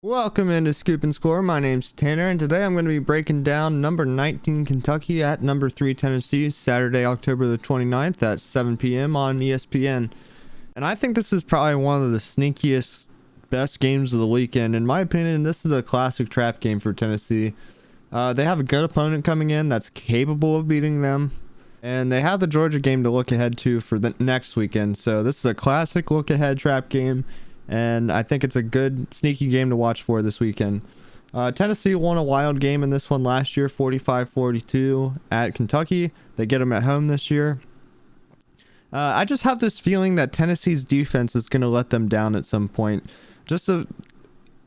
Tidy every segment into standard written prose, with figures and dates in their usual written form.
Welcome into Scoop and Score. My name's Tanner, and today I'm going to be breaking down number 19 Kentucky at number 3 Tennessee, Saturday, October the 29th at 7 p.m. on ESPN. And I think this is probably one of the sneakiest, best games of the weekend. In my opinion, this is a classic trap game for Tennessee. They have a good opponent coming in that's capable of beating them, and they have the Georgia game to look ahead to for the next weekend. So this is a classic look-ahead trap game, and I think it's a good sneaky game to watch for this weekend. Tennessee won a wild game in this one last year, 45-42 at Kentucky. They get them at home this year. I just have this feeling that Tennessee's defense is going to let them down at some point. Just a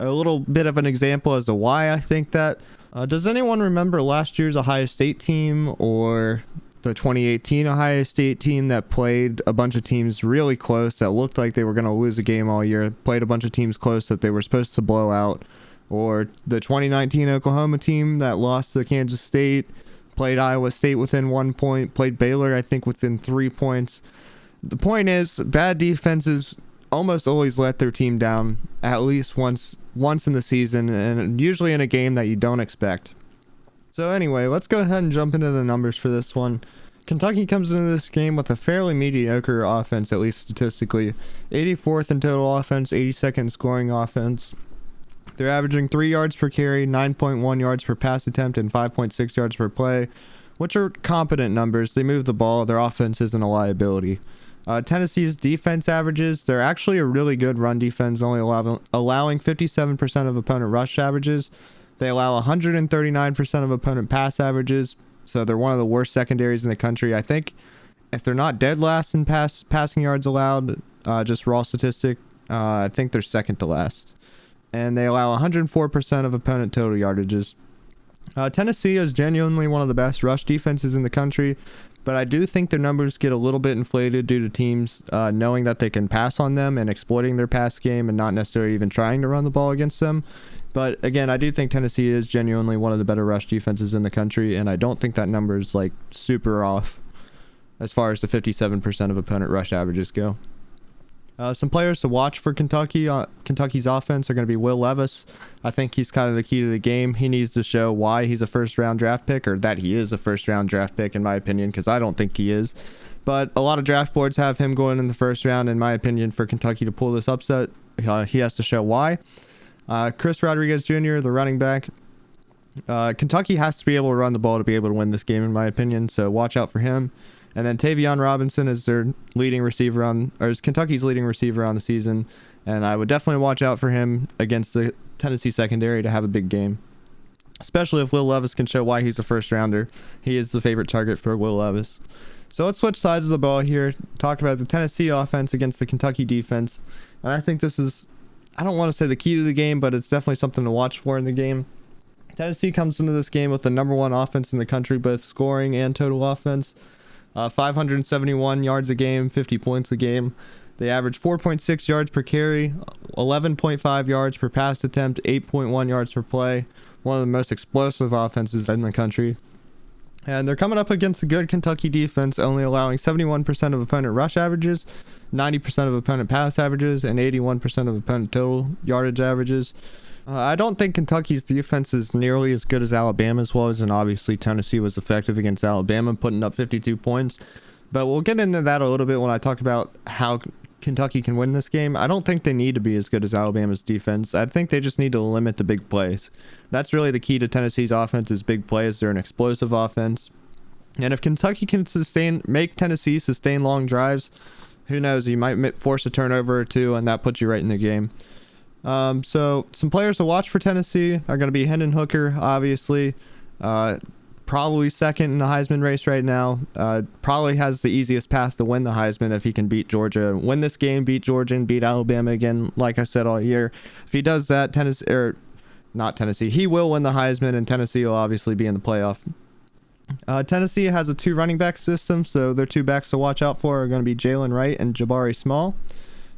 little bit of an example as to why I think that. Does anyone remember last year's Ohio State team or the 2018 Ohio State team that played a bunch of teams really close that looked like they were going to lose a game all year, played a bunch of teams close that they were supposed to blow out? Or the 2019 Oklahoma team that lost to Kansas State, played Iowa State within 1 point, played Baylor, I think, within 3 points. The point is, bad defenses almost always let their team down at least once in the season, and usually in a game that you don't expect. So anyway, let's go ahead and jump into the numbers for this one. Kentucky comes into this game with a fairly mediocre offense, at least statistically. 84th in total offense, 82nd in scoring offense. They're averaging 3 yards per carry, 9.1 yards per pass attempt, and 5.6 yards per play, which are competent numbers. They move the ball. Their offense isn't a liability. Tennessee's defense averages, they're actually a really good run defense, only allowing 57% of opponent rush averages. They allow 139% of opponent pass averages, so they're one of the worst secondaries in the country. I think if they're not dead last in passing yards allowed, just raw statistic, I think they're second to last. And they allow 104% of opponent total yardages. Tennessee is genuinely one of the best rush defenses in the country, but I do think their numbers get a little bit inflated due to teams knowing that they can pass on them and exploiting their pass game and not necessarily even trying to run the ball against them. But again, I do think Tennessee is genuinely one of the better rush defenses in the country, and I don't think that number is like super off as far as the 57% of opponent rush averages go. Some players to watch for Kentucky. Kentucky's offense are going to be Will Levis. I think he's kind of the key to the game. He needs to show why he's a first-round draft pick, or that he is a first-round draft pick, in my opinion, because I don't think he is. But a lot of draft boards have him going in the first round, in my opinion, for Kentucky to pull this upset. He has to show why. Chris Rodriguez Jr., the running back. Kentucky has to be able to run the ball to be able to win this game, in my opinion, so watch out for him. And then Tavion Robinson is their leading receiver is Kentucky's leading receiver on the season. And I would definitely watch out for him against the Tennessee secondary to have a big game, especially if Will Levis can show why he's a first rounder. He is the favorite target for Will Levis. So let's switch sides of the ball here. Talk about the Tennessee offense against the Kentucky defense. And I think this is, I don't want to say the key to the game, but it's definitely something to watch for in the game. Tennessee comes into this game with the number 1 offense in the country, both scoring and total offense. 571 yards a game, 50 points a game. They average 4.6 yards per carry, 11.5 yards per pass attempt, 8.1 yards per play. One of the most explosive offenses in the country. And they're coming up against a good Kentucky defense, only allowing 71% of opponent rush averages, 90% of opponent pass averages, and 81% of opponent total yardage averages. I don't think Kentucky's defense is nearly as good as Alabama's was, and obviously Tennessee was effective against Alabama, putting up 52 points. But we'll get into that a little bit when I talk about how Kentucky can win this game. I don't think they need to be as good as Alabama's defense. I think they just need to limit the big plays. That's really the key to Tennessee's offense, is big plays. They're an explosive offense. And if Kentucky can make Tennessee sustain long drives, who knows, you might force a turnover or two, and that puts you right in the game. So some players to watch for Tennessee are going to be Hendon Hooker, obviously, probably second in the Heisman race right now. Probably has the easiest path to win the Heisman if he can beat Georgia, win this game, beat Georgia, and beat Alabama again, like I said all year. If he does that, he will win the Heisman, and Tennessee will obviously be in the playoff. Tennessee has a 2 running back system, so their 2 backs to watch out for are going to be Jalen Wright and Jabari Small.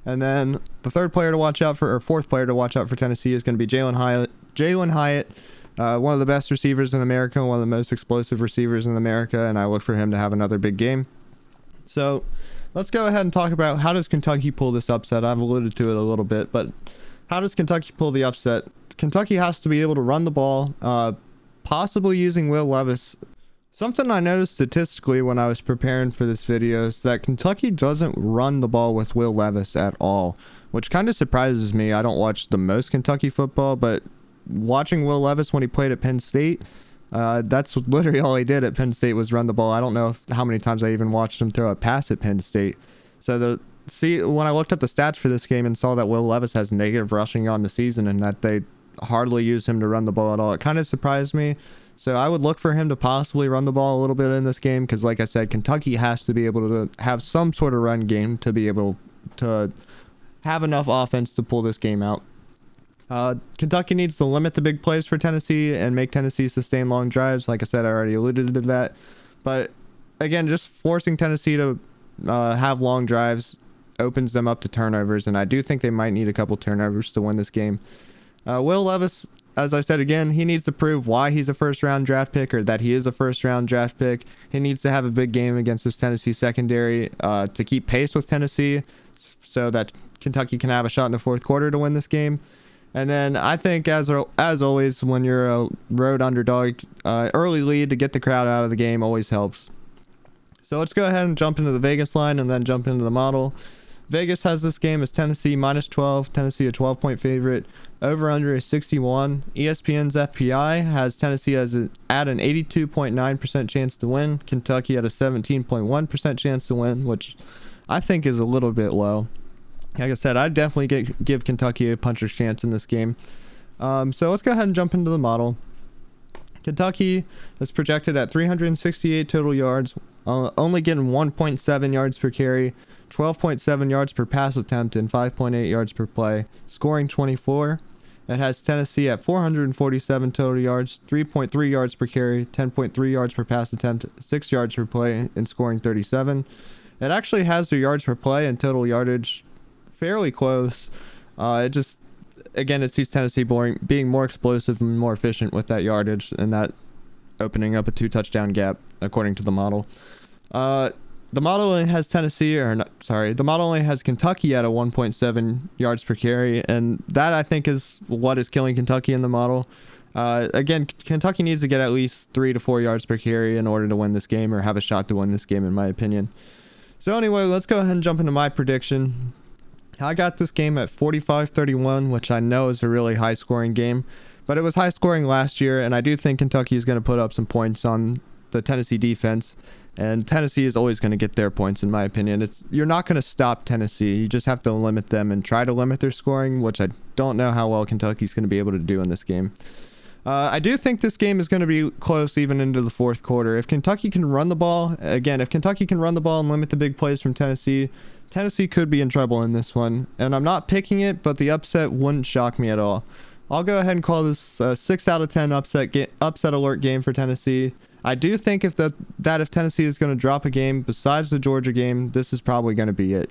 And then the fourth player to watch out for Tennessee is going to be Jalen Hyatt, one of the best receivers in America, one of the most explosive receivers in America, and I look for him to have another big game. So let's go ahead and talk about how does Kentucky pull this upset. I've alluded to it a little bit, but how does Kentucky pull the upset? Kentucky has to be able to run the ball, possibly using Will Levis. Something I noticed statistically when I was preparing for this video is that Kentucky doesn't run the ball with Will Levis at all, which kind of surprises me. I don't watch the most Kentucky football, but watching Will Levis when he played at Penn State, that's literally all he did at Penn State was run the ball. I don't know how many times I even watched him throw a pass at Penn State. So when I looked up the stats for this game and saw that Will Levis has negative rushing on the season and that they hardly use him to run the ball at all, it kind of surprised me. So I would look for him to possibly run the ball a little bit in this game because, like I said, Kentucky has to be able to have some sort of run game to be able to have enough offense to pull this game out. Kentucky needs to limit the big plays for Tennessee and make Tennessee sustain long drives. Like I said, I already alluded to that. But again, just forcing Tennessee to have long drives opens them up to turnovers, and I do think they might need a couple turnovers to win this game. Will Levis, as I said again, he needs to prove why he's a first-round draft pick, or that he is a first-round draft pick. He needs to have a big game against this Tennessee secondary to keep pace with Tennessee so that Kentucky can have a shot in the fourth quarter to win this game. And then I think, as always, when you're a road underdog, early lead to get the crowd out of the game always helps. So let's go ahead and jump into the Vegas line and then jump into the model. Vegas has this game as Tennessee -12, Tennessee a 12-point favorite. Over-under is 61. ESPN's FPI has Tennessee at an 82.9% chance to win. Kentucky at a 17.1% chance to win, which I think is a little bit low. Like I said, I'd definitely give Kentucky a puncher's chance in this game. So let's go ahead and jump into the model. Kentucky is projected at 368 total yards, only getting 1.7 yards per carry, 12.7 yards per pass attempt, and 5.8 yards per play, scoring 24. It has Tennessee at 447 total yards, 3.3 yards per carry, 10.3 yards per pass attempt, 6 yards per play, and scoring 37. It actually has their yards per play and total yardage fairly close. It sees Tennessee being more explosive and more efficient with that yardage, and that opening up a 2-touchdown gap according to the model. The model only has the model only has Kentucky at a 1.7 yards per carry, and that I think is what is killing Kentucky in the model. Again, Kentucky needs to get at least 3 to 4 yards per carry in order to win this game, or have a shot to win this game, in my opinion. So anyway, let's go ahead and jump into my prediction. I got this game at 45-31, which I know is a really high scoring game, but it was high scoring last year, and I do think Kentucky is going to put up some points on the Tennessee defense, and Tennessee is always going to get their points, in my opinion. You're not going to stop Tennessee. You just have to limit them and try to limit their scoring, which I don't know how well Kentucky's going to be able to do in this game. I do think this game is going to be close even into the fourth quarter. If Kentucky can run the ball and limit the big plays from Tennessee could be in trouble in this one. And I'm not picking it, but the upset wouldn't shock me at all. I'll go ahead and call this a 6 out of 10 upset alert game for Tennessee. I do think if Tennessee is going to drop a game besides the Georgia game, this is probably going to be it.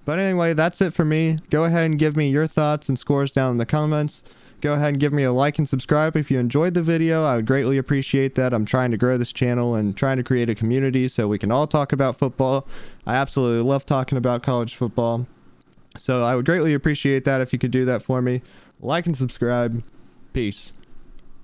But anyway, that's it for me. Go ahead and give me your thoughts and scores down in the comments. Go ahead and give me a like and subscribe if you enjoyed the video. I would greatly appreciate that. I'm trying to grow this channel and trying to create a community so we can all talk about football. I absolutely love talking about college football. So I would greatly appreciate that if you could do that for me. Like and subscribe. Peace.